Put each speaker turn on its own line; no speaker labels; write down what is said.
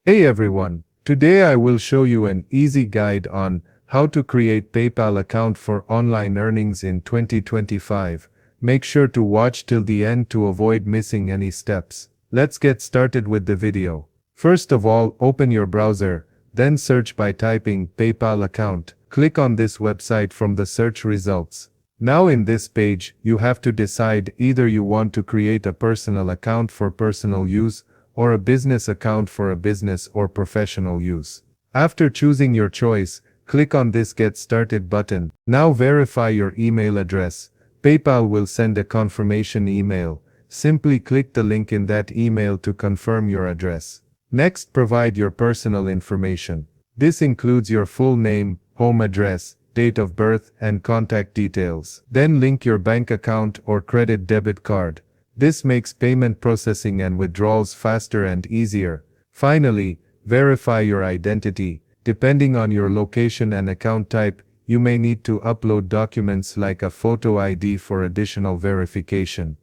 Hey everyone, today I will show you an easy guide on how to create PayPal account for online earnings in 2025. Make sure to watch till the end to avoid missing any steps. Let's get started with the video. First of all, open your browser, then search by typing PayPal account. Click on this website from the search results. Now in this page, you have to decide either you want to create a personal account for personal use or a business account for a business or professional use. After choosing your choice, click on this Get Started button. Now verify your email address. PayPal will send a confirmation email. Simply click the link in that email to confirm your address. Next, provide your personal information. This includes your full name, home address, date of birth, and contact details. Then link your bank account or credit debit card. This makes payment processing and withdrawals faster and easier. Finally, verify your identity. Depending on your location and account type, you may need to upload documents like a photo ID for additional verification.